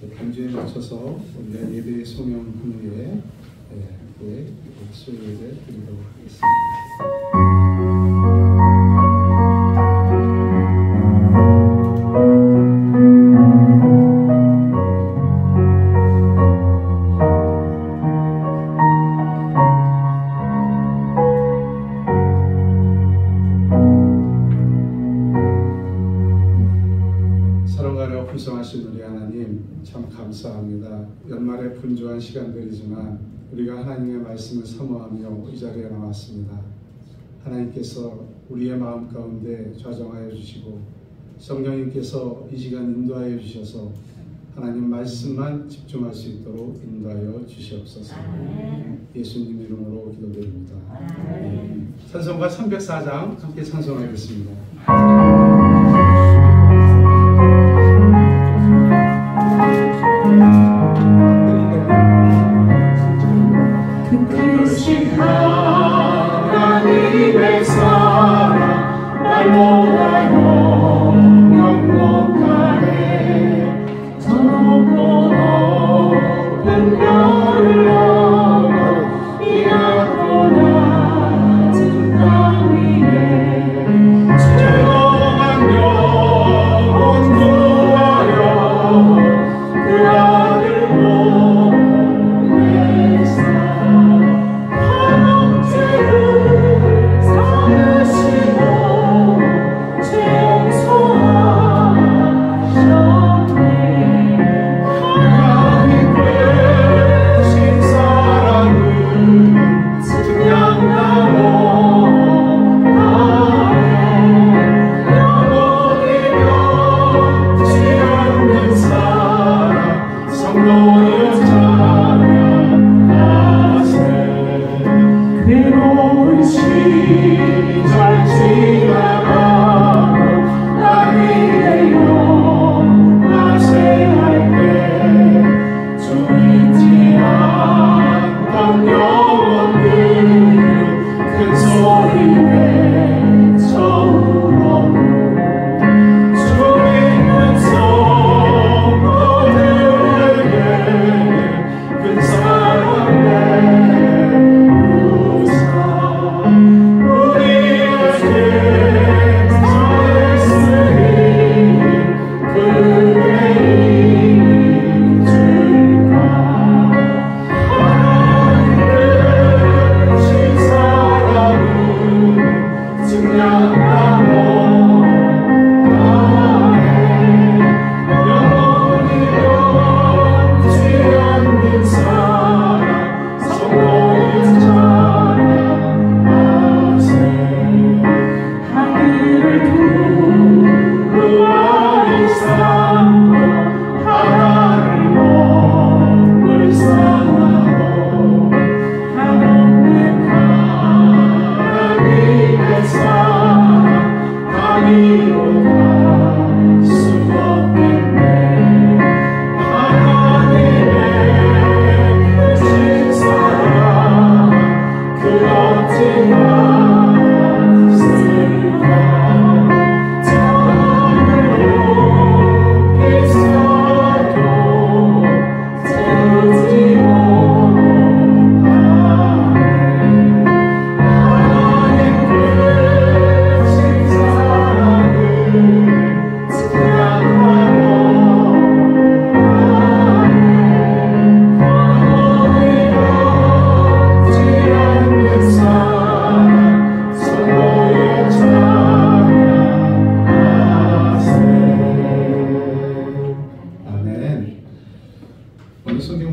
반주에 맞춰서 우리가 예배 송영 후에 수요예배 드리도록 하겠습니다. 풍성하신 우리 하나님 참 감사합니다. 연말의 분주한 시간들이지만 우리가 하나님의 말씀을 사모하며 이 자리에 나왔습니다. 하나님께서 우리의 마음 가운데 좌정하여 주시고 성령님께서 이 시간 인도하여 주셔서 하나님 말씀만 집중할 수 있도록 인도하여 주시옵소서. 예수님 이름으로 기도드립니다. 찬송가 304장 함께 찬송하겠습니다. 하나님의 사랑 날마다 영원하네. 저 높고 높은 별을 넘어 이 낮고 낮은 땅 위에 죄송한 영혼 구하여 그 아들 보내사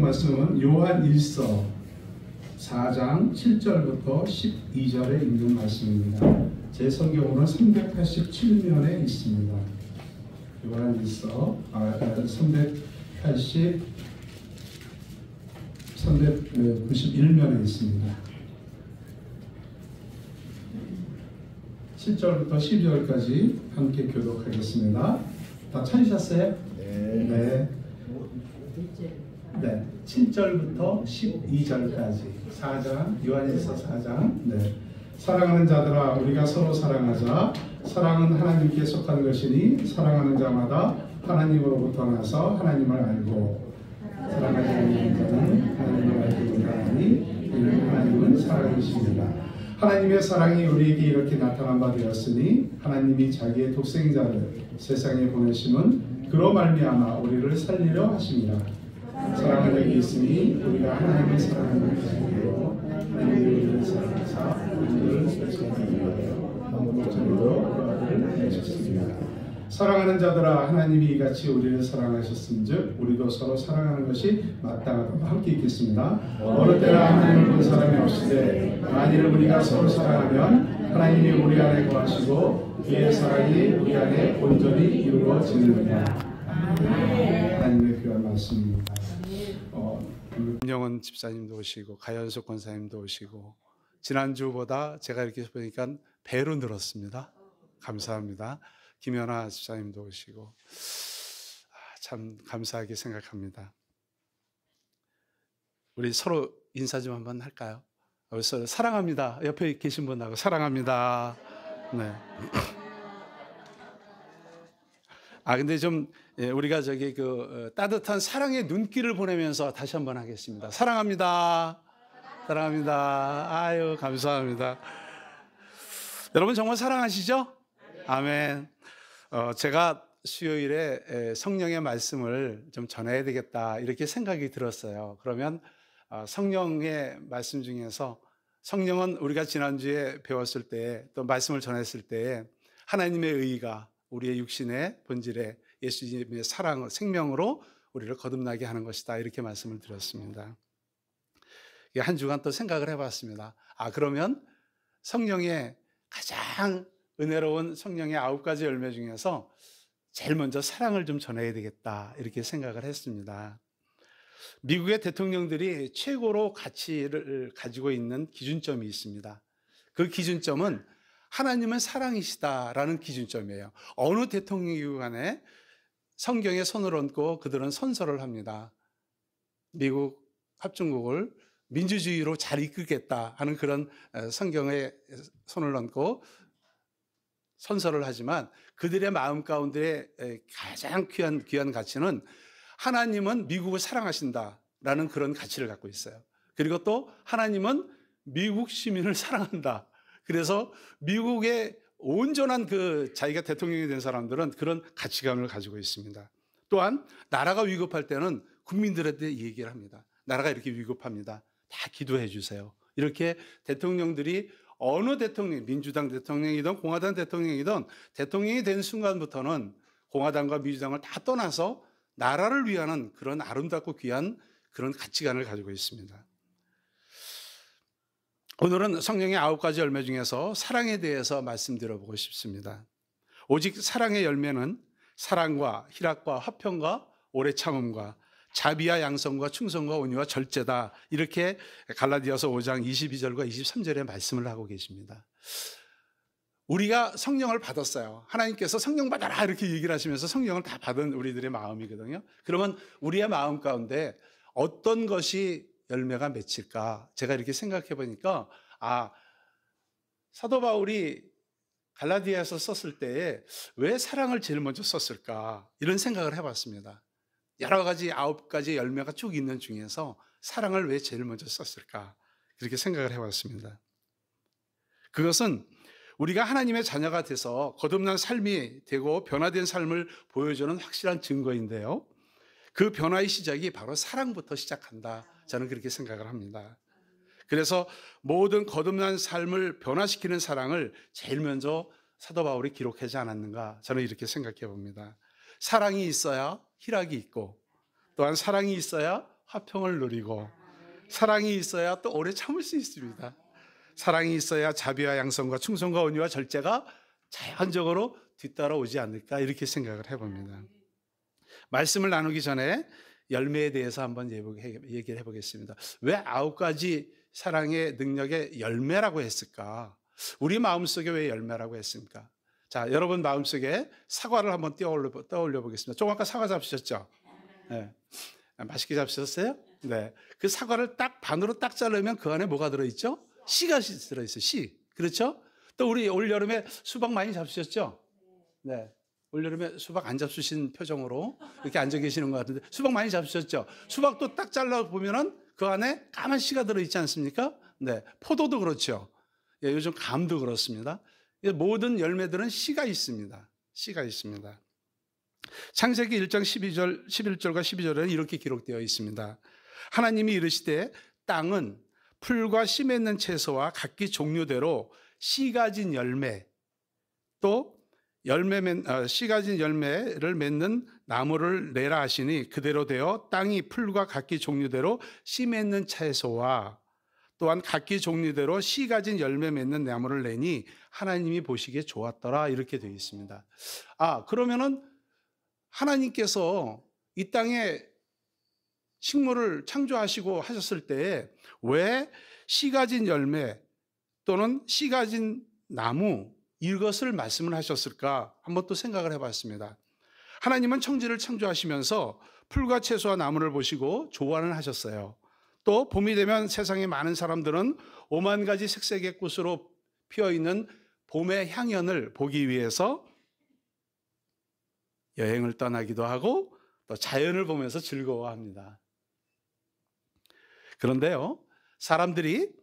말씀은 요한 1서 4장 7절부터 12절에 있는 말씀입니다. 제 성경으로는 387면에 있습니다. 요한 1서 391면에 있습니다. 7절부터 12절까지 함께 교독하겠습니다. 다 찾으셨어요? 네. 네. 7절부터 12절까지 4장, 요한일서 4장. 네. 사랑하는 자들아 우리가 서로 사랑하자. 사랑은 하나님께 속한 것이니 사랑하는 자마다 하나님으로부터 나서 하나님을 알고 사랑하지 않는 자는 하나님을 알지 못하나니 이는 하나님은 사랑이십니다. 하나님의 사랑이 우리에게 이렇게 나타난 바 되었으니 하나님이 자기의 독생자를 세상에 보내심은 그로 말미암아 우리를 살리려 하심이라. 사랑은 여기 있으니 우리가 하나님을 사랑하는 것이고 하나님이 우리를 사랑하사 우리를 백성하여 한국적으로 그 아들을 내셨습니다. 사랑하는 자들아 하나님이 이같이 우리를 사랑하셨은즉 우리도 서로 사랑하는 것이 마땅하다고 함께 읽겠습니다. 어느 때나 하나님을 본 사람이 없으되 만일 우리가 서로 사랑하면 하나님이 우리 안에 거하시고 그의 사랑이 우리 안에 온전히 이루어지느니라. 하나님의 귀한 말씀입니다. 김영원 집사님도 오시고 가연석 권사님도 오시고 지난주보다 제가 이렇게 보니까 배로 늘었습니다. 감사합니다. 김연아 집사님도 오시고 참 감사하게 생각합니다. 우리 서로 인사 좀 한번 할까요? 서로 사랑합니다. 옆에 계신 분하고 사랑합니다. 네. 근데 좀 우리가 저기 따뜻한 사랑의 눈길을 보내면서 다시 한번 하겠습니다. 사랑합니다. 사랑합니다. 아유 감사합니다. 여러분 정말 사랑하시죠? 아멘. 제가 수요일에 성령의 말씀을 좀 전해야 되겠다 이렇게 생각이 들었어요. 그러면 성령의 말씀 중에서 성령은 우리가 지난주에 배웠을 때 또 말씀을 전했을 때 하나님의 의가 우리의 육신의 본질에 예수님의 사랑, 생명으로 우리를 거듭나게 하는 것이다 이렇게 말씀을 드렸습니다. 한 주간 또 생각을 해봤습니다. 그러면 성령의 가장 은혜로운 성령의 9가지 열매 중에서 제일 먼저 사랑을 좀 전해야 되겠다 이렇게 생각을 했습니다. 미국의 대통령들이 최고로 가치를 가지고 있는 기준점이 있습니다. 그 기준점은 하나님은 사랑이시다라는 기준점이에요. 어느 대통령이고 간에 성경에 손을 얹고 그들은 선서를 합니다. 미국 합중국을 민주주의로 잘 이끌겠다 하는 그런 성경에 손을 얹고 선서를 하지만 그들의 마음 가운데 가장 귀한 가치는 하나님은 미국을 사랑하신다라는 그런 가치를 갖고 있어요. 그리고 또 하나님은 미국 시민을 사랑한다. 그래서 미국의 온전한 자기가 대통령이 된 사람들은 그런 가치관을 가지고 있습니다. 또한 나라가 위급할 때는 국민들한테 얘기를 합니다. 나라가 이렇게 위급합니다. 다 기도해 주세요. 이렇게 대통령들이 어느 대통령, 민주당 대통령이든 공화당 대통령이든 대통령이 된 순간부터는 공화당과 민주당을 다 떠나서 나라를 위하는 그런 아름답고 귀한 그런 가치관을 가지고 있습니다. 오늘은 성령의 9가지 열매 중에서 사랑에 대해서 말씀드려보고 싶습니다. 오직 사랑의 열매는 사랑과 희락과 화평과 오래 참음과 자비와 양성과 충성과 온유와 절제다. 이렇게 갈라디아서 5장 22절과 23절에 말씀을 하고 계십니다. 우리가 성령을 받았어요. 하나님께서 성령 받아라 이렇게 얘기를 하시면서 성령을 다 받은 우리들의 마음이거든요. 그러면 우리의 마음 가운데 어떤 것이 열매가 맺힐까? 제가 이렇게 생각해 보니까 사도 바울이 갈라디아에서 썼을 때에 왜 사랑을 제일 먼저 썼을까? 이런 생각을 해봤습니다. 여러 가지 9가지 열매가 쭉 있는 중에서 사랑을 왜 제일 먼저 썼을까? 그렇게 생각을 해봤습니다. 그것은 우리가 하나님의 자녀가 돼서 거듭난 삶이 되고 변화된 삶을 보여주는 확실한 증거인데요. 그 변화의 시작이 바로 사랑부터 시작한다. 저는 그렇게 생각을 합니다. 그래서 모든 거듭난 삶을 변화시키는 사랑을 제일 먼저 사도 바울이 기록하지 않았는가? 저는 이렇게 생각해 봅니다. 사랑이 있어야 희락이 있고, 또한 사랑이 있어야 화평을 누리고, 사랑이 있어야 또 오래 참을 수 있습니다. 사랑이 있어야 자비와 양성과 충성과 온유와 절제가 자연적으로 뒤따라오지 않을까? 이렇게 생각을 해봅니다. 말씀을 나누기 전에 열매에 대해서 한번 얘기를 해보겠습니다. 왜 9가지 사랑의 능력의 열매라고 했을까? 우리 마음속에 왜 열매라고 했습니까? 자, 여러분 마음속에 사과를 한번 떠올려 보겠습니다. 조금 아까 사과 잡수셨죠? 네. 맛있게 잡수셨어요? 네. 그 사과를 딱 반으로 딱 자르면 그 안에 뭐가 들어있죠? 씨가 들어있어요. 씨. 그렇죠? 또 우리 올여름에 수박 많이 잡수셨죠? 네. 올여름에 수박 안 잡수신 표정으로 이렇게 앉아 계시는 것 같은데 수박 많이 잡수셨죠? 수박도 딱 잘라보면은 그 안에 까만 씨가 들어있지 않습니까? 네. 포도도 그렇죠. 예, 요즘 감도 그렇습니다. 모든 열매들은 씨가 있습니다. 씨가 있습니다. 창세기 1장 11절과 12절에는 이렇게 기록되어 있습니다. 하나님이 이르시되 땅은 풀과 씨 맺는 채소와 각기 종류대로 씨 가진 열매 또 씨 가진 열매를 맺는 나무를 내라 하시니 그대로 되어 땅이 풀과 각기 종류대로 씨 맺는 채소와 또한 각기 종류대로 씨 가진 열매 맺는 나무를 내니 하나님이 보시기에 좋았더라 이렇게 되어 있습니다. 그러면은 하나님께서 이 땅에 식물을 창조하시고 하셨을 때에 왜 씨 가진 열매 또는 씨 가진 나무 이것을 말씀을 하셨을까 한번 또 생각을 해봤습니다. 하나님은 천지를 창조하시면서 풀과 채소와 나무를 보시고 조화를 하셨어요. 또 봄이 되면 세상에 많은 사람들은 5만 가지 색색의 꽃으로 피어있는 봄의 향연을 보기 위해서 여행을 떠나기도 하고 또 자연을 보면서 즐거워합니다. 그런데요, 사람들이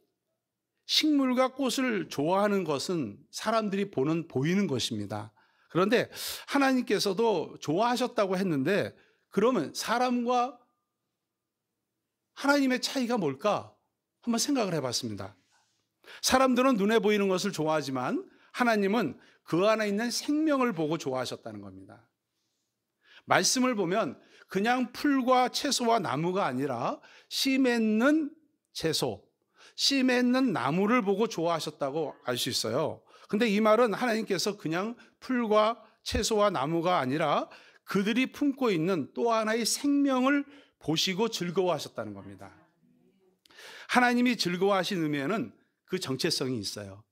식물과 꽃을 좋아하는 것은 사람들이 보이는 것입니다. 그런데 하나님께서도 좋아하셨다고 했는데 그러면 사람과 하나님의 차이가 뭘까? 한번 생각을 해봤습니다. 사람들은 눈에 보이는 것을 좋아하지만 하나님은 그 안에 있는 생명을 보고 좋아하셨다는 겁니다. 말씀을 보면 그냥 풀과 채소와 나무가 아니라 씨 맺는 채소, 씨 맺는 나무를 보고 좋아하셨다고 알 수 있어요. 근데 이 말은 하나님께서 그냥 풀과 채소와 나무가 아니라 그들이 품고 있는 또 하나의 생명을 보시고 즐거워하셨다는 겁니다. 하나님이 즐거워하신 의미에는 그 정체성이 있어요.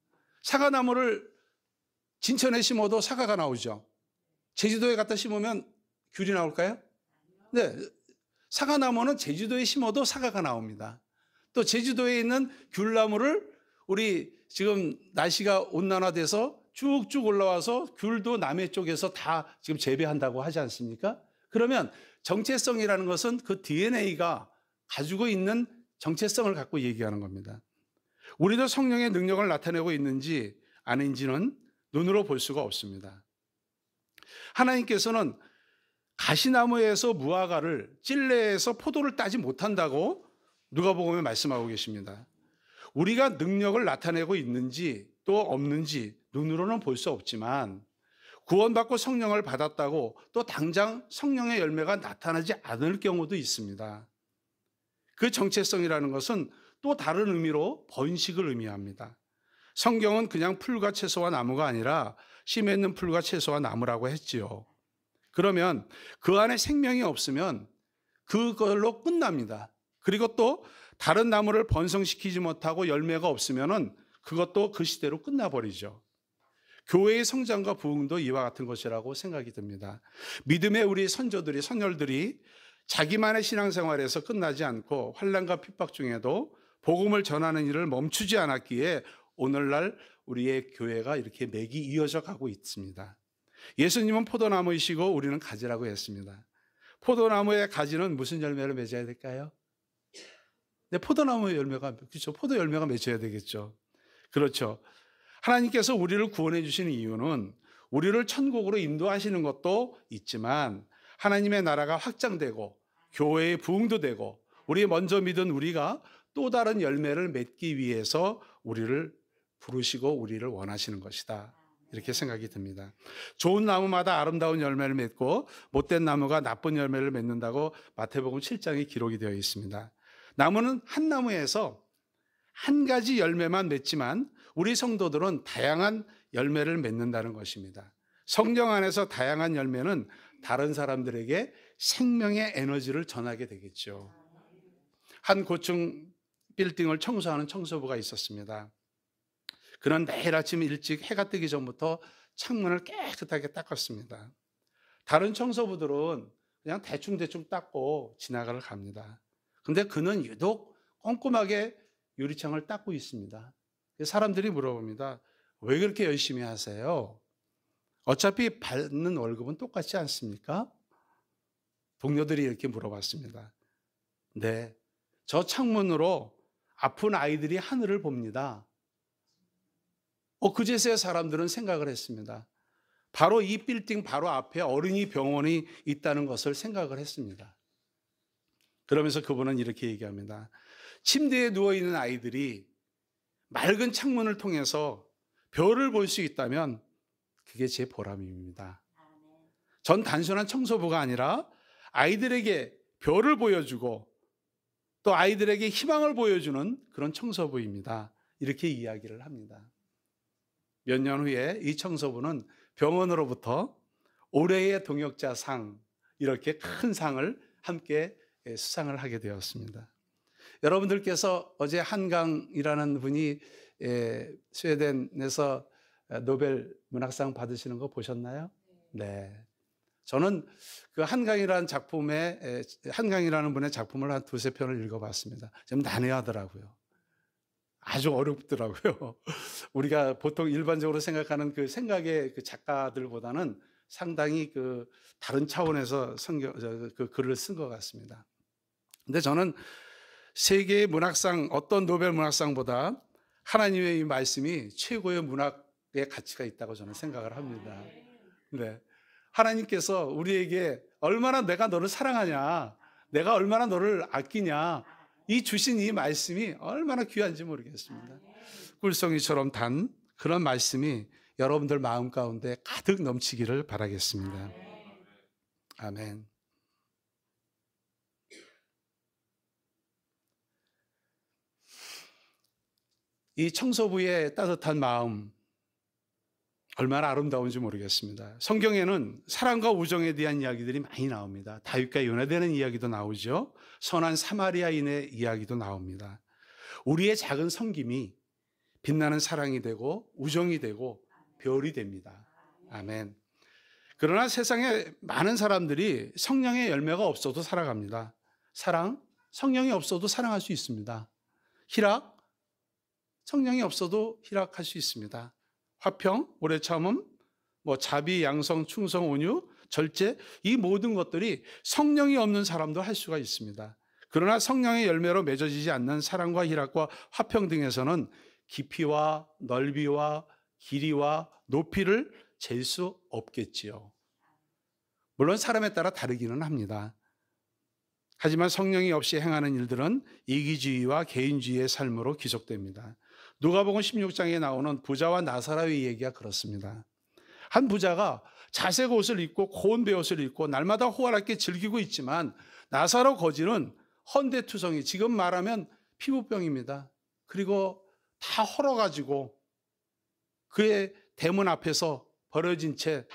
사과나무를 진천에 심어도 사과가 나오죠. 제주도에 갖다 심으면 귤이 나올까요? 네, 사과나무는 제주도에 심어도 사과가 나옵니다. 또 제주도에 있는 귤나무를 우리 지금 날씨가 온난화돼서 쭉쭉 올라와서 귤도 남해 쪽에서 다 지금 재배한다고 하지 않습니까? 그러면 정체성이라는 것은 그 DNA가 가지고 있는 정체성을 갖고 얘기하는 겁니다. 우리도 성령의 능력을 나타내고 있는지 아닌지는 눈으로 볼 수가 없습니다. 하나님께서는 가시나무에서 무화과를, 찔레에서 포도를 따지 못한다고 누가복음에 말씀하고 계십니다. 우리가 능력을 나타내고 있는지 또 없는지 눈으로는 볼 수 없지만 구원받고 성령을 받았다고 또 당장 성령의 열매가 나타나지 않을 경우도 있습니다. 그 정체성이라는 것은 또 다른 의미로 번식을 의미합니다. 성경은 그냥 풀과 채소와 나무가 아니라 씨 맺는 풀과 채소와 나무라고 했지요. 그러면 그 안에 생명이 없으면 그걸로 끝납니다. 그리고 또 다른 나무를 번성시키지 못하고 열매가 없으면 그것도 그 시대로 끝나버리죠. 교회의 성장과 부흥도 이와 같은 것이라고 생각이 듭니다. 믿음의 우리 선조들이, 선열들이 자기만의 신앙생활에서 끝나지 않고 환난과 핍박 중에도 복음을 전하는 일을 멈추지 않았기에 오늘날 우리의 교회가 이렇게 맥이 이어져 가고 있습니다. 예수님은 포도나무이시고 우리는 가지라고 했습니다. 포도나무의 가지는 무슨 열매를 맺어야 될까요? 네, 포도나무의 열매가, 그렇죠. 포도 열매가 맺어야 되겠죠. 그렇죠. 하나님께서 우리를 구원해 주시는 이유는 우리를 천국으로 인도하시는 것도 있지만 하나님의 나라가 확장되고 교회의 부흥도 되고 우리 먼저 믿은 우리가 또 다른 열매를 맺기 위해서 우리를 부르시고 우리를 원하시는 것이다. 이렇게 생각이 듭니다. 좋은 나무마다 아름다운 열매를 맺고 못된 나무가 나쁜 열매를 맺는다고 마태복음 7장에 기록이 되어 있습니다. 나무는 한 나무에서 한 가지 열매만 맺지만 우리 성도들은 다양한 열매를 맺는다는 것입니다. 성령 안에서 다양한 열매는 다른 사람들에게 생명의 에너지를 전하게 되겠죠. 한 고층 빌딩을 청소하는 청소부가 있었습니다. 그는 매일 아침 일찍 해가 뜨기 전부터 창문을 깨끗하게 닦았습니다. 다른 청소부들은 그냥 대충 닦고 지나가를 갑니다. 근데 그는 유독 꼼꼼하게 유리창을 닦고 있습니다. 사람들이 물어봅니다. 왜 그렇게 열심히 하세요? 어차피 받는 월급은 똑같지 않습니까? 동료들이 이렇게 물어봤습니다. 네, 저 창문으로 아픈 아이들이 하늘을 봅니다. 그제서야 사람들은 생각을 했습니다. 바로 이 빌딩 바로 앞에 어린이 병원이 있다는 것을 생각을 했습니다. 그러면서 그분은 이렇게 얘기합니다. 침대에 누워있는 아이들이 맑은 창문을 통해서 별을 볼 수 있다면 그게 제 보람입니다. 전 단순한 청소부가 아니라 아이들에게 별을 보여주고 또 아이들에게 희망을 보여주는 그런 청소부입니다. 이렇게 이야기를 합니다. 몇 년 후에 이 청소부는 병원으로부터 올해의 동역자상, 이렇게 큰 상을 함께 수상을 하게 되었습니다. 여러분들께서 어제 한강이라는 분이 스웨덴에서 노벨 문학상 받으시는 거 보셨나요? 네. 저는 그 한강이라는 분의 작품을 한 두세 편을 읽어봤습니다. 좀 난해하더라고요. 아주 어렵더라고요. 우리가 보통 일반적으로 생각하는 그 생각의 그 작가들보다는 상당히 그 다른 차원에서 그 글을 쓴 것 같습니다. 근데 저는 세계의 문학상, 어떤 노벨 문학상보다 하나님의 이 말씀이 최고의 문학의 가치가 있다고 저는 생각을 합니다. 네. 하나님께서 우리에게 얼마나 내가 너를 사랑하냐, 내가 얼마나 너를 아끼냐, 이 주신 이 말씀이 얼마나 귀한지 모르겠습니다. 꿀송이처럼 단 그런 말씀이 여러분들 마음 가운데 가득 넘치기를 바라겠습니다. 아멘. 이 청소부의 따뜻한 마음, 얼마나 아름다운지 모르겠습니다. 성경에는 사랑과 우정에 대한 이야기들이 많이 나옵니다. 다윗과 연애되는 이야기도 나오죠. 선한 사마리아인의 이야기도 나옵니다. 우리의 작은 섬김이 빛나는 사랑이 되고 우정이 되고 별이 됩니다. 아멘. 그러나 세상에 많은 사람들이 성령의 열매가 없어도 살아갑니다. 사랑, 성령이 없어도 사랑할 수 있습니다. 희락, 성령이 없어도 희락할 수 있습니다. 화평, 오래 참음, 자비, 양성, 충성, 온유, 절제, 이 모든 것들이 성령이 없는 사람도 할 수가 있습니다. 그러나 성령의 열매로 맺어지지 않는 사랑과 희락과 화평 등에서는 깊이와 넓이와 길이와 높이를 잴 수 없겠지요. 물론 사람에 따라 다르기는 합니다. 하지만 성령이 없이 행하는 일들은 이기주의와 개인주의의 삶으로 기속됩니다. 누가복음 16장에 나오는 부자와 나사로의 얘기가 그렇습니다. 한 부자가 자색 옷을 입고 고운 베옷을 입고 날마다 호화롭게 즐기고 있지만 나사로 거지는 헌대투성이, 지금 말하면 피부병입니다. 그리고 다 헐어가지고 그의 대문 앞에서 버려진 채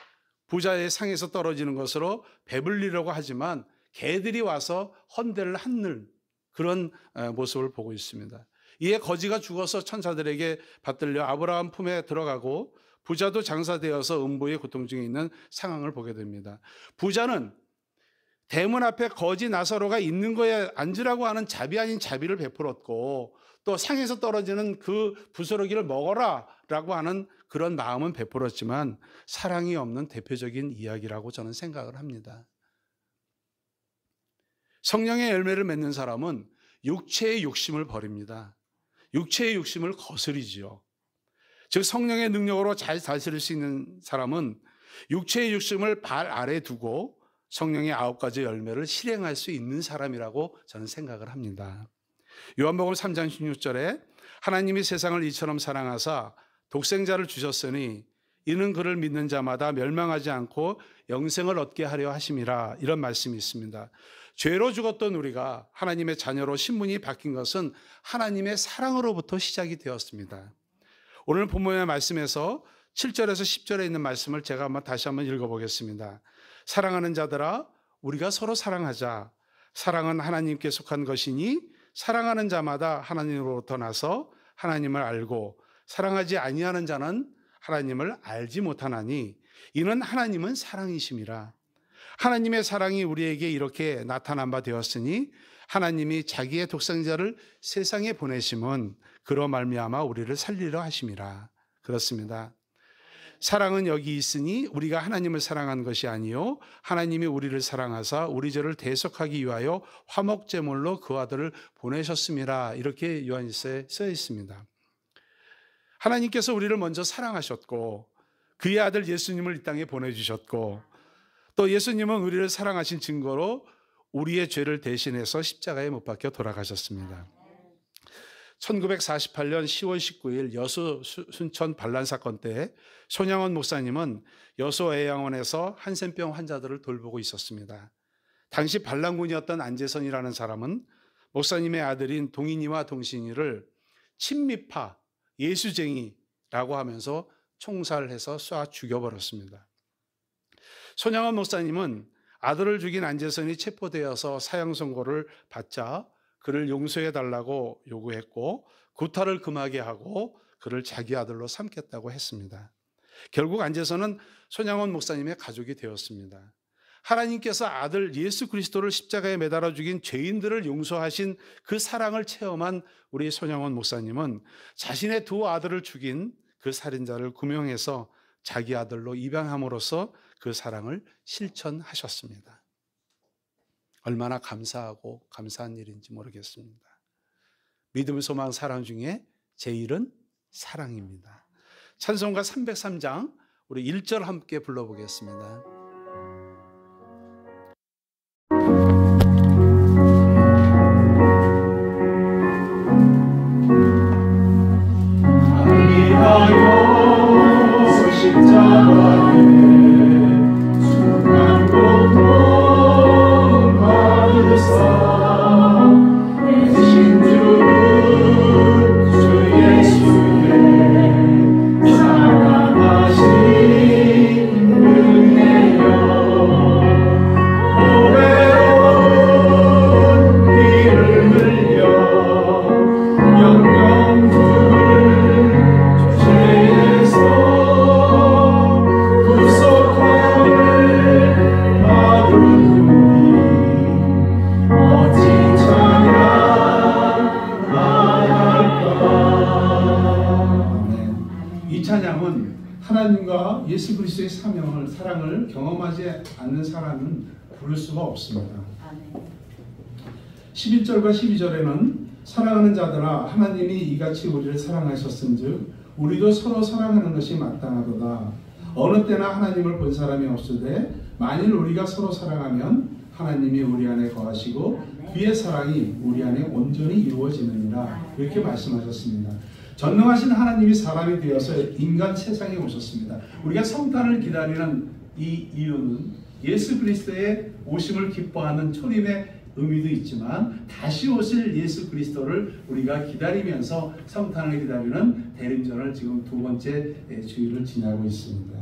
부자의 상에서 떨어지는 것으로 배불리려고 하지만 개들이 와서 헌대를 하는 그런 모습을 보고 있습니다. 이에 거지가 죽어서 천사들에게 받들려 아브라함 품에 들어가고 부자도 장사되어서 음부의 고통 중에 있는 상황을 보게 됩니다. 부자는 대문 앞에 거지 나사로가 있는 거에 앉으라고 하는 자비 아닌 자비를 베풀었고 또 상에서 떨어지는 그 부스러기를 먹어라 라고 하는 그런 마음은 베풀었지만 사랑이 없는 대표적인 이야기라고 저는 생각을 합니다. 성령의 열매를 맺는 사람은 육체의 욕심을 버립니다. 육체의 욕심을 거스리지요. 즉 성령의 능력으로 잘 다스릴 수 있는 사람은 육체의 욕심을 발 아래 두고 성령의 9가지 열매를 실행할 수 있는 사람이라고 저는 생각을 합니다. 요한복음 3장 16절에 하나님이 세상을 이처럼 사랑하사 독생자를 주셨으니 이는 그를 믿는 자마다 멸망하지 않고 영생을 얻게 하려 하심이라, 이런 말씀이 있습니다. 죄로 죽었던 우리가 하나님의 자녀로 신분이 바뀐 것은 하나님의 사랑으로부터 시작이 되었습니다. 오늘 본문의 말씀에서 7절에서 10절에 있는 말씀을 제가 다시 한번 읽어보겠습니다. 사랑하는 자들아, 우리가 서로 사랑하자. 사랑은 하나님께 속한 것이니 사랑하는 자마다 하나님으로부터 나서 하나님을 알고 사랑하지 아니하는 자는 하나님을 알지 못하나니 이는 하나님은 사랑이심이라. 하나님의 사랑이 우리에게 이렇게 나타난 바 되었으니 하나님이 자기의 독생자를 세상에 보내심은 그로 말미암아 우리를 살리려 하심이라. 그렇습니다. 사랑은 여기 있으니 우리가 하나님을 사랑한 것이 아니요 하나님이 우리를 사랑하사 우리 죄를 대속하기 위하여 화목제물로 그 아들을 보내셨음이라. 이렇게 요한일서에 써 있습니다. 하나님께서 우리를 먼저 사랑하셨고 그의 아들 예수님을 이 땅에 보내주셨고 또 예수님은 우리를 사랑하신 증거로 우리의 죄를 대신해서 십자가에 못 박혀 돌아가셨습니다. 1948년 10월 19일 여수 순천 반란 사건 때 손양원 목사님은 여수 애양원에서 한센병 환자들을 돌보고 있었습니다. 당시 반란군이었던 안재선이라는 사람은 목사님의 아들인 동인이와 동신이를 친미파 예수쟁이라고 하면서 총살해서 쏴 죽여버렸습니다. 손양원 목사님은 아들을 죽인 안재선이 체포되어서 사형 선고를 받자 그를 용서해달라고 요구했고 구타를 금하게 하고 그를 자기 아들로 삼겠다고 했습니다. 결국 안재선은 손양원 목사님의 가족이 되었습니다. 하나님께서 아들 예수 그리스도를 십자가에 매달아 죽인 죄인들을 용서하신 그 사랑을 체험한 우리 손양원 목사님은 자신의 두 아들을 죽인 그 살인자를 구명해서 자기 아들로 입양함으로써 그 사랑을 실천하셨습니다. 얼마나 감사하고 감사한 일인지 모르겠습니다. 믿음, 소망, 사랑 중에 제일은 사랑입니다. 찬송가 303장 우리 1절 함께 불러보겠습니다. 하여 십자가에 순간 고통 받으사 대신 주는 주 예수의 사랑하신 은혜여 오래온 피를 흘려 영영 하나님과 예수 그리스도의 사랑을 경험하지 않는 사람은 부를 수가 없습니다. 11절과 12절에는 사랑하는 자들아 하나님이 이같이 우리를 사랑하셨은즉 우리도 서로 사랑하는 것이 마땅하도다. 어느 때나 하나님을 본 사람이 없으되 만일 우리가 서로 사랑하면 하나님이 우리 안에 거하시고 그의 사랑이 우리 안에 온전히 이루어지느니라. 이렇게 말씀하셨습니다. 전능하신 하나님이 사람이 되어서 인간 세상에 오셨습니다. 우리가 성탄을 기다리는 이 이유는 예수 그리스도의 오심을 기뻐하는 초림의 의미도 있지만 다시 오실 예수 그리스도를 우리가 기다리면서 성탄을 기다리는 대림절을 지금 두 번째 주일을 지나고 있습니다.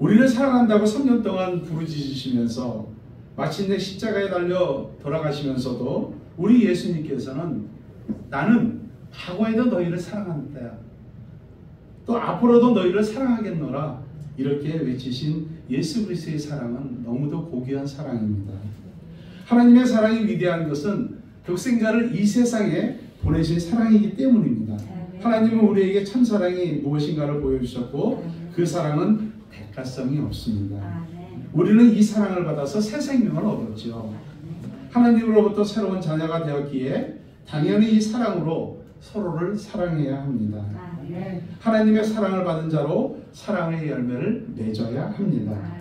우리를 사랑한다고 3년 동안 부르짖으시면서 마침내 십자가에 달려 돌아가시면서도 우리 예수님께서는 나는 과거에도 너희를 사랑한다. 또 앞으로도 너희를 사랑하겠노라. 이렇게 외치신 예수 그리스도의 사랑은 너무도 고귀한 사랑입니다. 하나님의 사랑이 위대한 것은 독생자를 이 세상에 보내신 사랑이기 때문입니다. 하나님은 우리에게 참 사랑이 무엇인가를 보여주셨고 그 사랑은 대가성이 없습니다. 우리는 이 사랑을 받아서 새 생명을 얻었죠. 하나님으로부터 새로운 자녀가 되었기에 당연히 이 사랑으로 서로를 사랑해야 합니다. 하나님의 사랑을 받은 자로 사랑의 열매를 맺어야 합니다.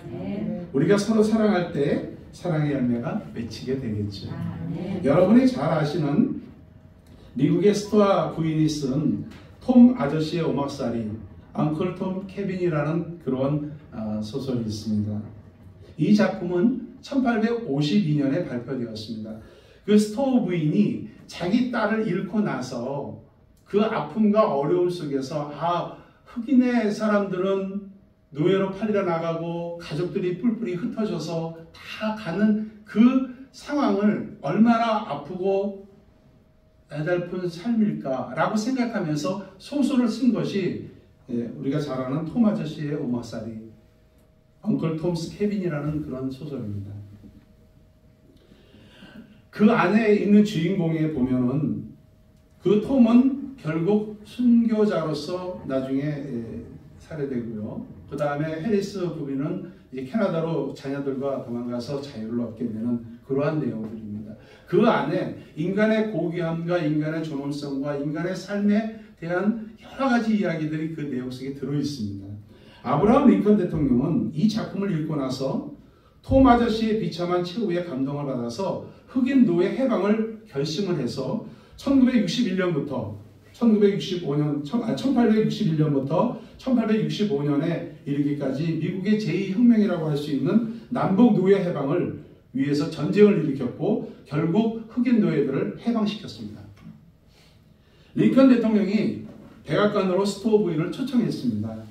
우리가 서로 사랑할 때 사랑의 열매가 맺히게 되겠죠. 여러분이 잘 아시는 미국의 스토아 부인이 쓴 톰 아저씨의 오막살이 앙클 톰 케빈이라는 그런 소설이 있습니다. 이 작품은 1852년에 발표되었습니다. 그 스토어 부인이 자기 딸을 잃고 나서 그 아픔과 어려움 속에서 흑인의 사람들은 노예로 팔려 나가고 가족들이 뿔뿔이 흩어져서 다 가는 그 상황을 얼마나 아프고 애달픈 삶일까라고 생각하면서 소설을 쓴 것이 우리가 잘 아는 톰 아저씨의 오막살이. 엉클 톰스 케빈이라는 그런 소설입니다. 그 안에 있는 주인공에 보면은 그 톰은 결국 순교자로서 나중에 살해되고요. 그 다음에 해리스 부인은 이제 캐나다로 자녀들과 도망가서 자유를 얻게 되는 그러한 내용들입니다. 그 안에 인간의 고귀함과 인간의 존엄성과 인간의 삶에 대한 여러 가지 이야기들이 그 내용 속에 들어 있습니다. 아브라함 링컨 대통령은 이 작품을 읽고 나서 톰 아저씨의 비참한 최후에 감동을 받아서 흑인 노예 해방을 결심을 해서 1861년부터 1865년에 이르기까지 미국의 제2혁명이라고 할 수 있는 남북 노예 해방을 위해서 전쟁을 일으켰고 결국 흑인 노예들을 해방시켰습니다. 링컨 대통령이 백악관으로 스토어 부인을 초청했습니다.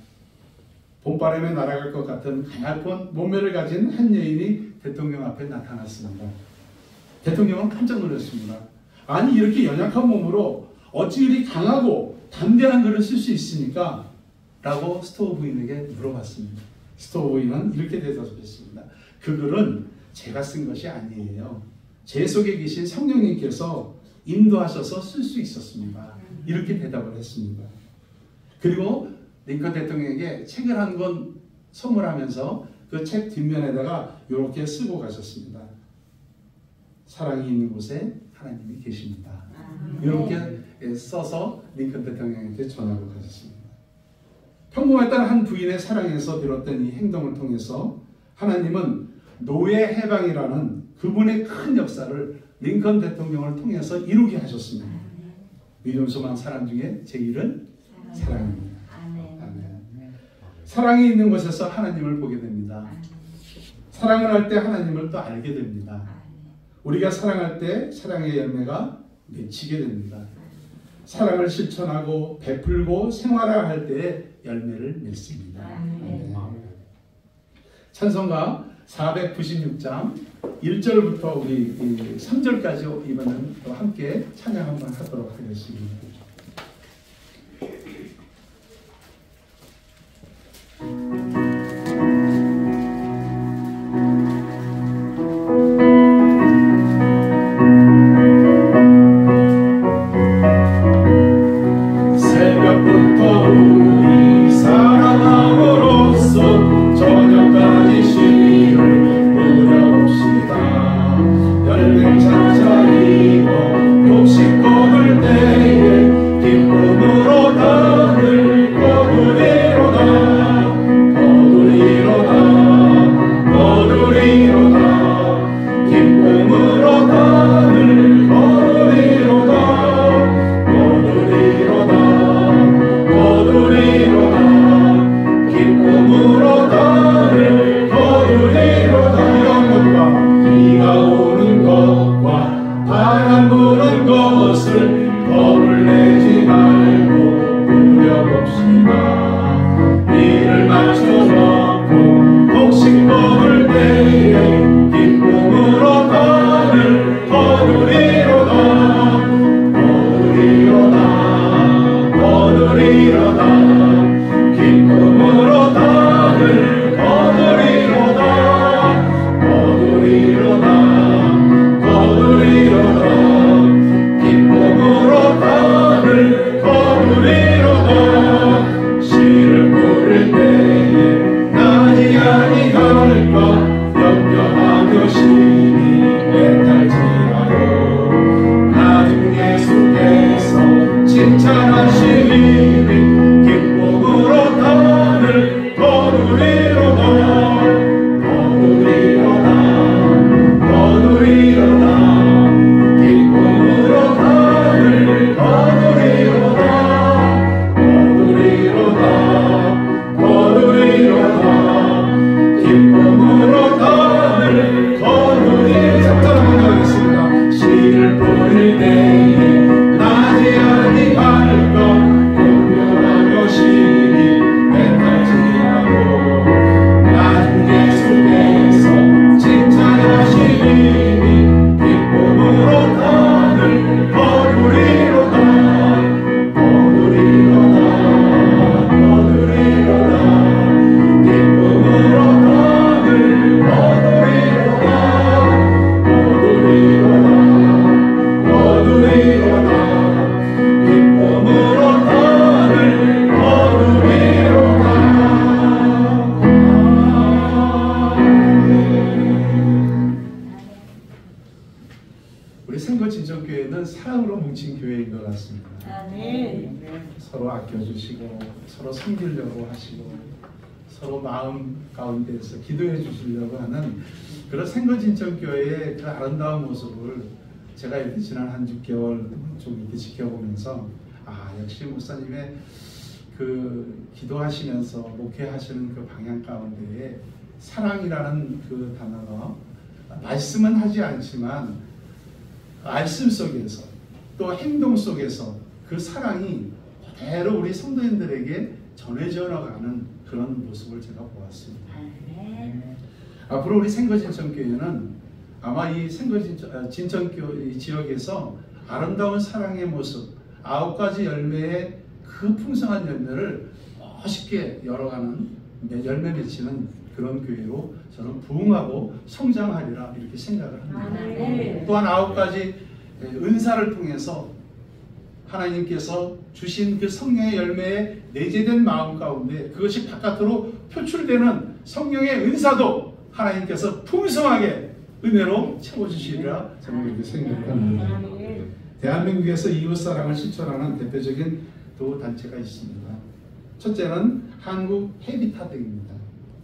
봄바람에 날아갈 것 같은 가냘픈 몸매를 가진 한 여인이 대통령 앞에 나타났습니다. 대통령은 깜짝 놀랐습니다. 아니 이렇게 연약한 몸으로 어찌 이리 강하고 담대한 글을 쓸 수 있습니까? 라고 스토어 부인에게 물어봤습니다. 스토어 부인은 이렇게 대답했습니다. 그 글은 제가 쓴 것이 아니에요. 제 속에 계신 성령님께서 인도하셔서 쓸 수 있었습니다. 이렇게 대답을 했습니다. 그리고 링컨 대통령에게 책을 한 권 선물하면서 그 책 뒷면에다가 이렇게 쓰고 가셨습니다. 사랑이 있는 곳에 하나님이 계십니다. 이렇게 써서 링컨 대통령한테 전하고 가셨습니다. 평범했던 한 부인의 사랑에서 비롯된 이 행동을 통해서 하나님은 노예 해방이라는 그분의 큰 역사를 링컨 대통령을 통해서 이루게 하셨습니다. 믿음 소망 사랑 중에 제1은 사랑입니다. 아멘. 사랑이 있는 곳에서 하나님을 보게 됩니다. 사랑을 할 때 하나님을 또 알게 됩니다. 우리가 사랑할 때 사랑의 열매가 맺히게 됩니다. 사랑을 실천하고 베풀고 생활할 때 열매를 맺습니다. 찬송가 496장 1절부터 우리 3절까지 이번엔 또 함께 찬양 한번 하도록 하겠습니다. 새벽부터 우리 사랑함으로써 저녁까지 시를 부려봅시다. 열매 찬찬이고 곡식 걷을 때에 뭉친 교회인 것 같습니다. 아멘. 서로 아껴주시고 서로 섬기려고 하시고 서로 마음 가운데에서 기도해 주시려고 하는 그런 생거진천교회의 그 아름다운 모습을 제가 이렇게 지난 한 6개월 좀 이렇게 지켜보면서 역시 목사님의 그 기도하시면서 목회하시는 그 방향 가운데에 사랑이라는 그 단어가 말씀은 하지 않지만 말씀 속에서 또 행동 속에서 그 사랑이 그대로 우리 성도님들에게 전해져 나가는 그런 모습을 제가 보았습니다. 앞으로 우리 생거진천교회는 아마 이 생거진천교회 지역에서 아름다운 사랑의 모습 9가지 열매의 그 풍성한 열매를 멋있게 열어가는 열매 맺히는 그런 교회로 저는 부흥하고 성장하리라 이렇게 생각을 합니다. 또한 9가지 은사를 통해서 하나님께서 주신 그 성령의 열매에 내재된 마음 가운데 그것이 바깥으로 표출되는 성령의 은사도 하나님께서 풍성하게 은혜로 채워주시리라 저는 이렇게 생각합니다. 대한민국에서 이웃사랑을 실천하는 대표적인 두 단체가 있습니다. 첫째는 한국 헤비타드입니다.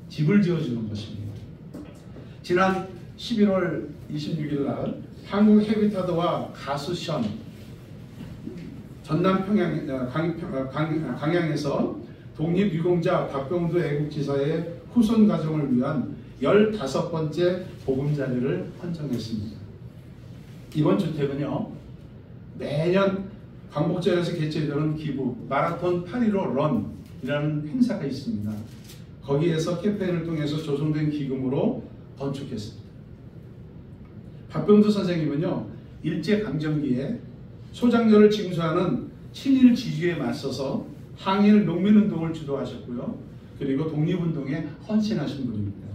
집을 지어주는 것입니다. 지난 11월 26일 날 한국 헤비타드와 가수 션 전남 강양에서 독립유공자 박병두 애국지사의 후손 가정을 위한 15번째 보금자리를 헌정했습니다. 이번 주택은요 매년 광복절에서 개최되는 기부 마라톤 8.15 런이라는 행사가 있습니다. 거기에서 캠페인을 통해서 조성된 기금으로 건축했습니다. 박병두 선생님은요 일제강점기에 소장료를 징수하는 친일 지주에 맞서서 항일 농민운동을 주도하셨고요. 그리고 독립운동에 헌신하신 분입니다.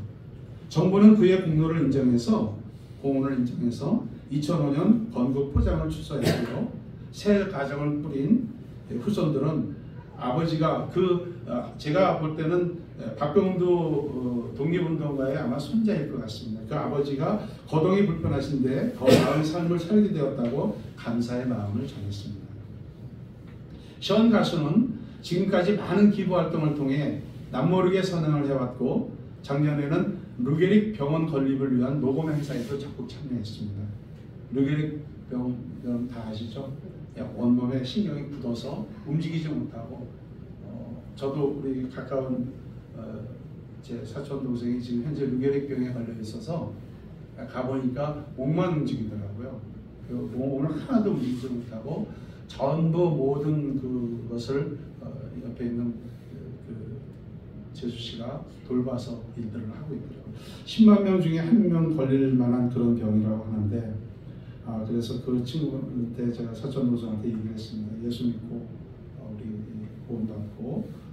정부는 그의 공로를 인정해서 공헌을 인정해서 2005년 건국 포장을 출소했고요. 새 가정을 꾸린 후손들은 아버지가 제가 볼 때는 박병두 독립운동가의 아마 손자일 것 같습니다. 그 아버지가 거동이 불편하신데 더 나은 삶을 살게 되었다고 감사의 마음을 전했습니다. 션 가수는 지금까지 많은 기부 활동을 통해 남모르게 선행을 해왔고 작년에는 루게릭 병원 건립을 위한 모금 행사에도 적극 참여했습니다. 루게릭 병원 다 아시죠? 온몸에 신경이 굳어서 움직이지 못하고 저도 우리 가까운 제 사촌 동생이 지금 현재 루게릭 병에 걸려 있어서 가보니까 몸만 움직이더라고요. 몸을 하나도 움직이지 못하고 전부 모든 그것을 옆에 있는 재수 씨가 돌봐서 일들을 하고 있더라고요. 10만 명 중에 1명 걸릴 만한 그런 병이라고 하는데 그래서 그 친구한테 제가 사촌 동생한테 얘기를 했습니다. 예수 믿고 우리 구원 받고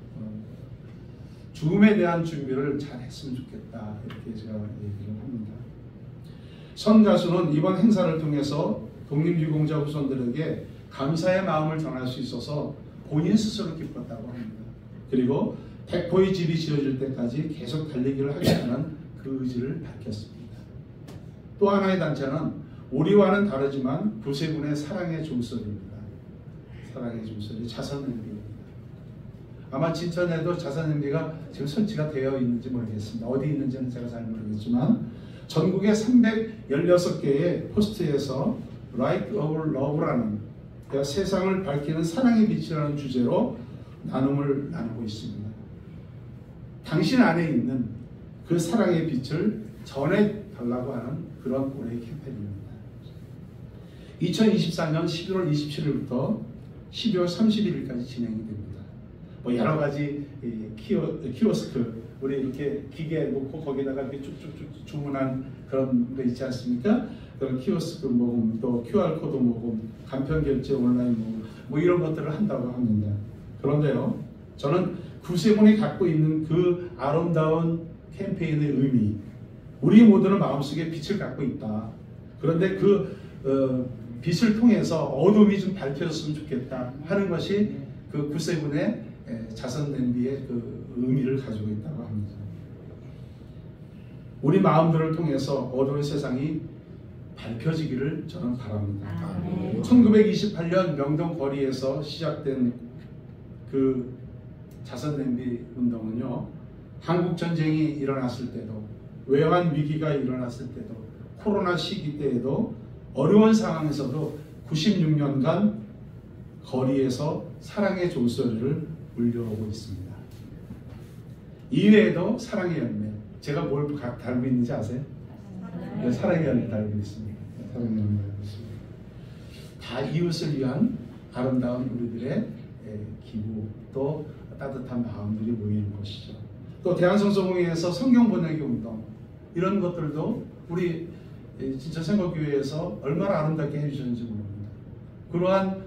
죽음에 대한 준비를 잘 했으면 좋겠다 이렇게 제가 얘기를 합니다. 선 가수는 이번 행사를 통해서 독립유공자 후손들에게 감사의 마음을 전할 수 있어서 본인 스스로 기뻤다고 합니다. 그리고 백호의 집이 지어질 때까지 계속 달리기를 하겠다는 그 의지를 밝혔습니다. 또 하나의 단체는 우리와는 다르지만 구세군의 사랑의 종소리입니다. 사랑의 종소리 자선냄비입니다. 아마 진천에도 자선냄비가 지금 설치가 되어 있는지 모르겠습니다. 어디 있는지는 제가 잘 모르겠지만 전국의 316개의 포스트에서 Light of Love라는 세상을 밝히는 사랑의 빛이라는 주제로 나눔을 나누고 있습니다. 당신 안에 있는 그 사랑의 빛을 전해달라고 하는 그런 올해의 캠페인입니다. 2024년 11월 27일부터 12월 31일까지 진행이 됩니다. 여러 가지 키오스크, 우리 이렇게 기계 놓고 거기다가 이렇게 쭉쭉쭉 주문한 그런 거 있지 않습니까? 그런 키오스크 모금, 또 QR코드 모금, 간편결제 온라인 모금, 이런 것들을 한다고 합니다. 그런데요, 저는 구세군이 갖고 있는 그 아름다운 캠페인의 의미, 우리 모두는 마음속에 빛을 갖고 있다. 그런데 그 빛을 통해서 어둠이 좀 밝혀졌으면 좋겠다 하는 것이 그 구세군의 자선냄비의 그 의미를 가지고 있다고 합니다. 우리 마음들을 통해서 어두운 세상이 밝혀지기를 저는 바랍니다. 아멘. 1928년 명동 거리에서 시작된 그 자선 냄비 운동은요, 한국 전쟁이 일어났을 때도, 외환 위기가 일어났을 때도, 코로나 시기 때에도, 어려운 상황에서도 96년간 거리에서 사랑의 종소리를 울려오고 있습니다. 이외에도 사랑의 열매, 제가 뭘 달고 있는지 아세요? 네, 사랑의 열매 달고 있습니다. 사랑의 열매 달고 있습니다. 다 이웃을 위한 아름다운 우리들의 기부, 또 따뜻한 마음들이 모이는 것이죠. 또 대한성서공회에서 성경 번역기 운동, 이런 것들도 우리 진짜 생각교회에서 얼마나 아름답게 해주셨는지 모릅니다. 그러한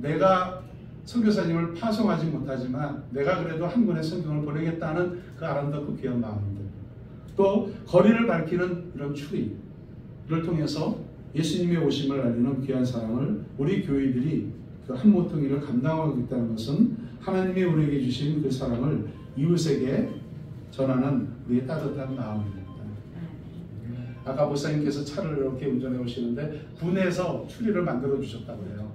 내가 선교사님을 파송하지 못하지만 내가 그래도 한 권의 성경을 보내겠다는 그 아름답고 귀한 마음들, 또 거리를 밝히는 이런 추리를 통해서 예수님의 오심을 알리는 귀한 사랑을 우리 교회들이 그 한 모퉁이를 감당하고 있다는 것은 하나님이 우리에게 주신 그 사랑을 이웃에게 전하는 우리의 따뜻한 마음입니다. 아까 목사님께서 차를 이렇게 운전해 오시는데 군에서 추리를 만들어 주셨다고 해요.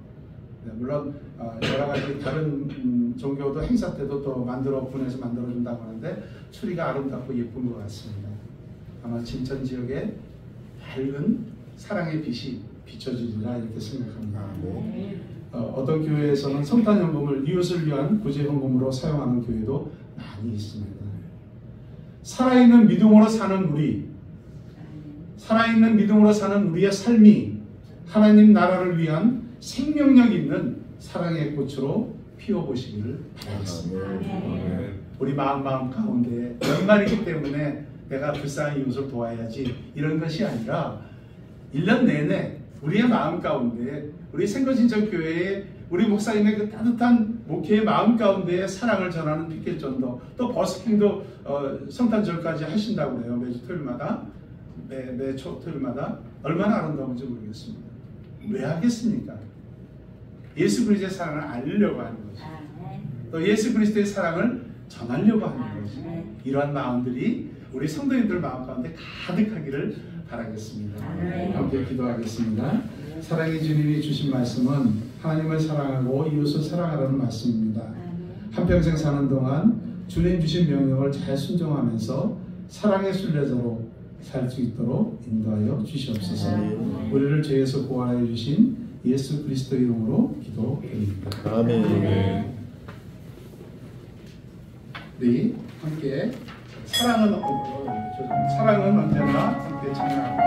네, 물론 여러 가지 다른 종교도 행사 때도 또 군에서 만들어 준다고 하는데 추리가 아름답고 예쁜 것 같습니다. 아마 진천 지역에 밝은 사랑의 빛이 비춰지리라 이렇게 생각합니다. 어떤 교회에서는 성탄연금을 이웃을 위한 구제헌금으로 사용하는 교회도 많이 있습니다. 살아있는 믿음으로 사는 살아있는 믿음으로 사는 우리의 삶이 하나님 나라를 위한 생명력 있는 사랑의 꽃으로 피워보시기를 바라겠습니다. 우리 마음 가운데 연말이기 때문에 내가 불쌍한 이웃을 도와야지 이런 것이 아니라 1년 내내 우리의 마음 가운데 우리 생거진정교회의 우리 목사님의 그 따뜻한 목회의 마음 가운데에 사랑을 전하는 피켓전도, 또 버스킹도 성탄절까지 하신다고 해요. 매주 토요일마다, 매초 토요일마다. 얼마나 아름다운지 모르겠습니다. 왜 하겠습니까? 예수 그리스도의 사랑을 알리려고 하는 거죠. 또 예수 그리스도의 사랑을 전하려고 하는 거죠. 이러한 마음들이 우리 성도님들 마음 가운데 가득하기를 바라겠습니다. 함께 기도하겠습니다. 사랑의 주님이 주신 말씀은 하나님을 사랑하고 이웃을 사랑하라는 말씀입니다. 한평생 사는 동안 주님 주신 명령을 잘 순종하면서 사랑의 순례자로 살 수 있도록 인도하여 주시옵소서. 우리를 죄에서 구원하여 주신 예수 그리스도 이름으로 기도드립니다. 아멘. 우리 함께 사랑은 언제나 함께 찬양하고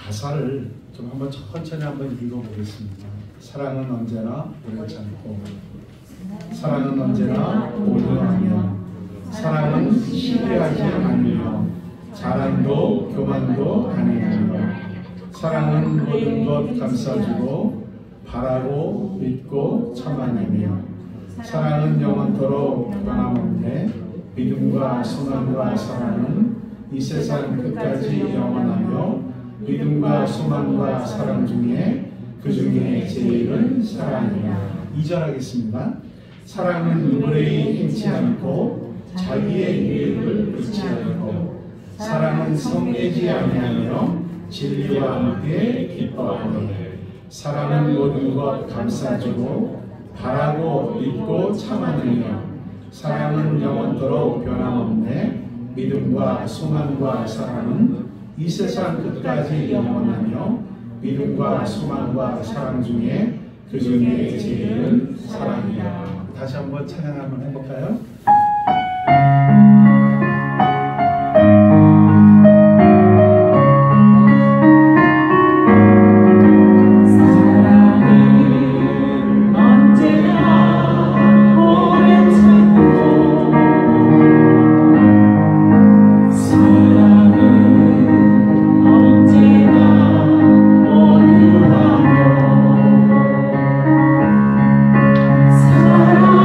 가사를 좀 한번 천천히 한번 읽어보겠습니다. 사랑은 언제나 오래 참고, 사랑은 언제나 온유하며, 사랑은 시기하지 않으며, 자랑도 교만도 아니하며, 사랑은 모든 것 감싸주고 바라고 믿고 참아내며, 사랑은 영원토록 변함없네. 믿음과 소망과 사랑은 이 세상 끝까지 영원하며, 믿음과 소망과 사랑 중에 그 중에 제일은 사랑이야. 2절 하겠습니다. 사랑은 의뢰이 행치 않고 자기의 유익을 잃지 않고, 사랑은 성내지 아니하며 진리와 함께 기뻐하네. 사랑은 모든 것 감싸주고 바라고 믿고 참아내며, 사랑은 영원토록 변함없네. 믿음과 소망과 사랑은 이 세상 끝까지 영원하며, 믿음과 소망과 사랑 중에 그 중에 제일은 사랑이야. 다시 한번 찬양 한번 해볼까요? 사랑은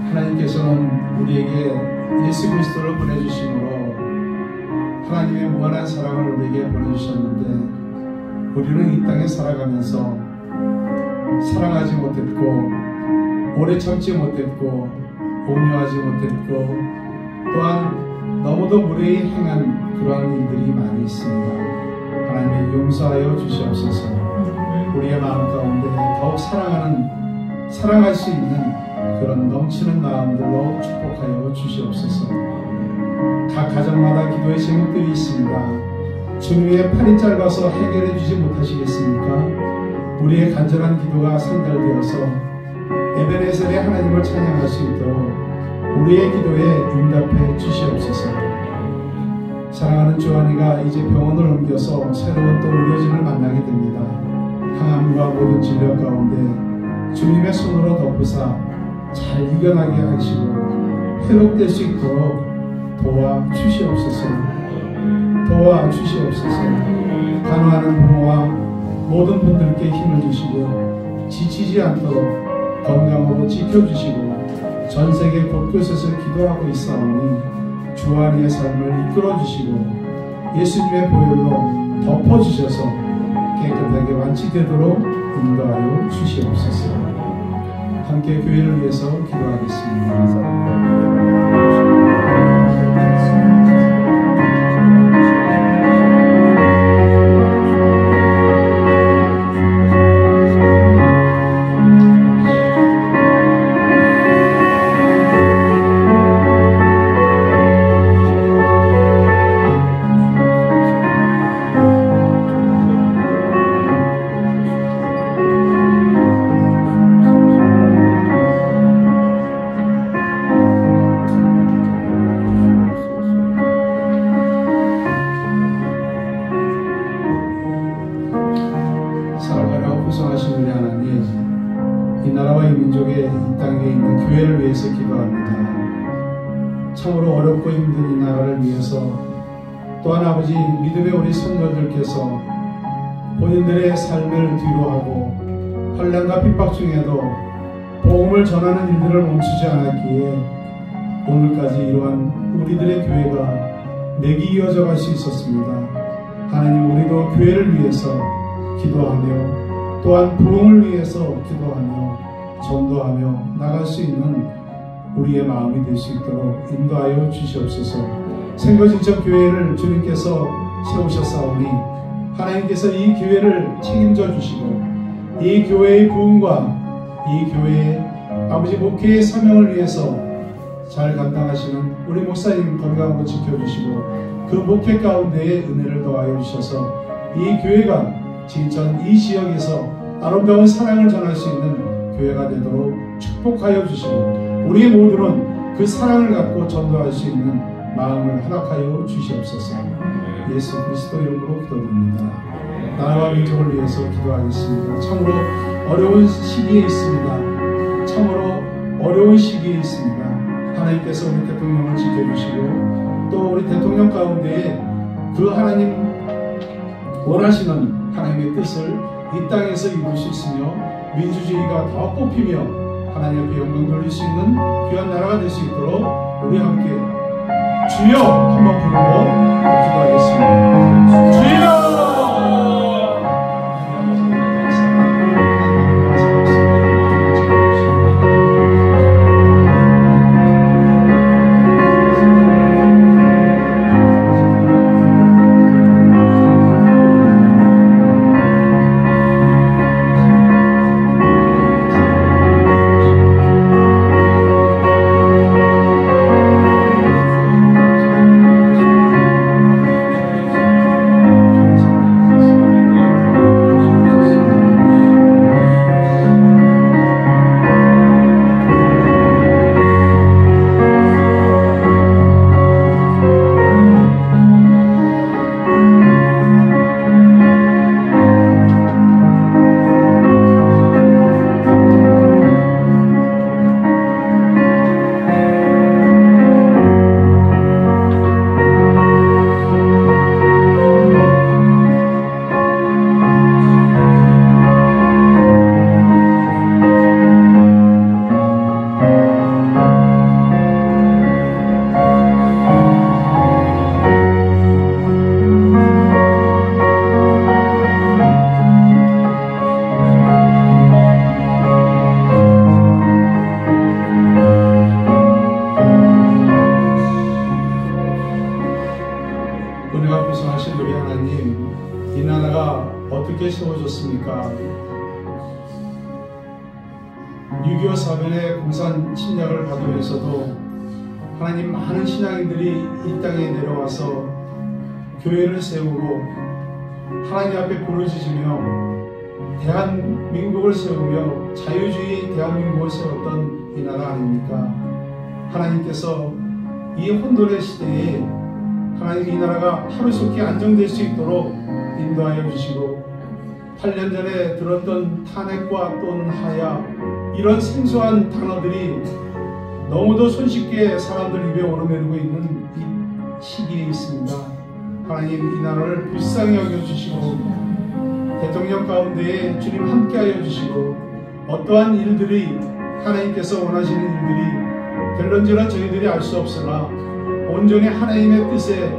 하나님께서는 우리에게 예수 그리스도를 보내주심으로 하나님의 무한한 사랑을 우리에게 보내주셨는데, 우리는 이 땅에 살아가면서 사랑하지 못했고, 오래 참지 못했고, 온유하지 못했고, 또한 너무도 무례히 행한 그러한 일들이 많이 있습니다. 하나님의 용서하여 주시옵소서. 우리의 마음 가운데 더욱 사랑할 수 있는 그런 넘치는 마음들로 축복하여 주시옵소서. 각 가정마다 기도의 제목들이 있습니다. 주님의 팔이 짧아서 해결해 주지 못하시겠습니까? 우리의 간절한 기도가 상달되어서 에베네셀의 하나님을 찬양할 수 있도록 우리의 기도에 응답해 주시옵소서. 사랑하는 조한이가 이제 병원을 옮겨서 새로운 또 의료진을 만나게 됩니다. 항암과 모든 질병 가운데 주님의 손으로 덮으사 잘 이겨나게 하시고 회복될 수 있도록 도와주시옵소서. 도와주시옵소서. 간호하는 부모와 모든 분들께 힘을 주시고 지치지 않도록 건강으로 지켜주시고 전 세계 곳곳에서 기도하고 있사오니 주안의 삶을 이끌어주시고 예수님의 보혈로 덮어주셔서 깨끗하게 완치되도록 인도하여 주시옵소서. 함께 교회를 위해서 기도하겠습니다. 참으로 어렵고 힘든 이 나라를 위해서 또한 아버지 믿음의 우리 성도들께서 본인들의 삶을 뒤로하고 환난과 핍박 중에도 복음을 전하는 일들을 멈추지 않았기에 오늘까지 이러한 우리들의 교회가 맥이 이어져 갈 수 있었습니다. 하나님, 우리도 교회를 위해서 기도하며 또한 부흥을 위해서 기도하며 전도하며 나갈 수 있는 우리의 마음이 될 수 있도록 인도하여 주시옵소서. 생거진천 교회를 주님께서 세우셨사오니 하나님께서 이 교회를 책임져 주시고 이 교회의 부흥과 이 교회의 아버지 목회의 사명을 위해서 잘 감당하시는 우리 목사님 건강으로 지켜주시고 그 목회 가운데에 은혜를 더하여 주셔서 이 교회가 진천 이 지역에서 아름다운 사랑을 전할 수 있는 교회가 되도록 축복하여 주시고 우리 모두는 그 사랑을 갖고 전도할 수 있는 마음을 허락하여 주시옵소서. 예수 그리스도 이름으로 기도드립니다. 나라와 민족을 위해서 기도하겠습니다. 참으로 어려운 시기에 있습니다. 참으로 어려운 시기에 있습니다. 하나님께서 우리 대통령을 지켜주시고 또 우리 대통령 가운데에 그 하나님 원하시는 하나님의 뜻을 이 땅에서 이룰 수 있으며 민주주의가 더 뽑히며 하나님 앞에 영광 돌릴 수 있는 귀한 나라가 될 수 있도록 우리 함께 주여 한번 부르고 기도하겠습니다. 주여! 6.25 사변의 공산 침략을 받으면서도 하나님 많은 신앙인들이 이 땅에 내려와서 교회를 세우고 하나님 앞에 부르짖으며 대한민국을 세우며 자유주의 대한민국을 세웠던 이 나라 아닙니까? 하나님께서 이 혼돈의 시대에 하나님 이 나라가 하루속히 안정될 수 있도록 인도하여 주시고 8년 전에 들었던 탄핵과 또는 하야 이런 생소한 단어들이 너무도 손쉽게 사람들 입에 오르내리고 있는 이 시기에 있습니다. 하나님 이 나라를 불쌍히 여겨주시고 대통령 가운데에 주님 함께하여 주시고 어떠한 일들이 하나님께서 원하시는 일들이 될런지는 저희들이 알 수 없으나 온전히 하나님의 뜻에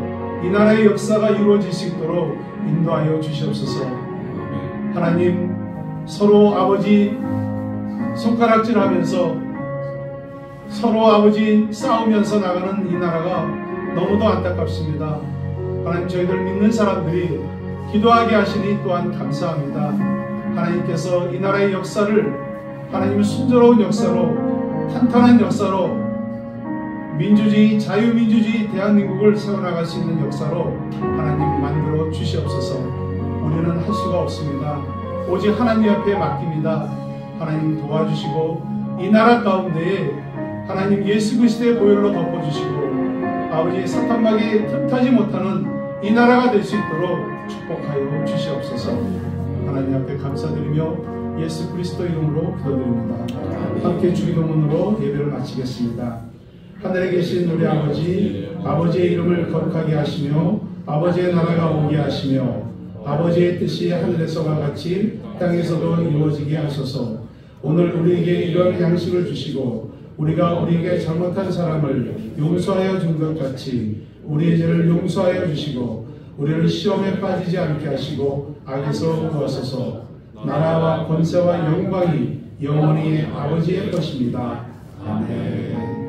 이 나라의 역사가 이루어질 수 있도록 인도하여 주시옵소서. 하나님 서로 아버지 손가락질하면서 서로 아버지 싸우면서 나가는 이 나라가 너무도 안타깝습니다. 하나님 저희들 믿는 사람들이 기도하게 하시니 또한 감사합니다. 하나님께서 이 나라의 역사를 하나님의 순조로운 역사로 탄탄한 역사로 민주주의 자유민주주의 대한민국을 세워나갈 수 있는 역사로 하나님 만들어 주시옵소서. 우리는 할 수가 없습니다. 오직 하나님 앞에 맡깁니다. 하나님 도와주시고 이 나라 가운데에 하나님 예수 그리스도의 보혈로 덮어주시고 아버지 사탄막이 틈타지 못하는 이 나라가 될 수 있도록 축복하여 주시옵소서. 하나님 앞에 감사드리며 예수 그리스도 이름으로 기도드립니다. 함께 주기도문으로 예배를 마치겠습니다. 하늘에 계신 우리 아버지, 아버지의 이름을 거룩하게 하시며 아버지의 나라가 오게 하시며 아버지의 뜻이 하늘에서와 같이 땅에서도 이루어지게 하소서. 오늘 우리에게 이러한 양식을 주시고 우리가 우리에게 잘못한 사람을 용서하여 준 것 같이 우리의 죄를 용서하여 주시고 우리를 시험에 빠지지 않게 하시고 악에서 구하소서. 나라와 권세와 영광이 영원히 아버지의 것입니다. 아멘.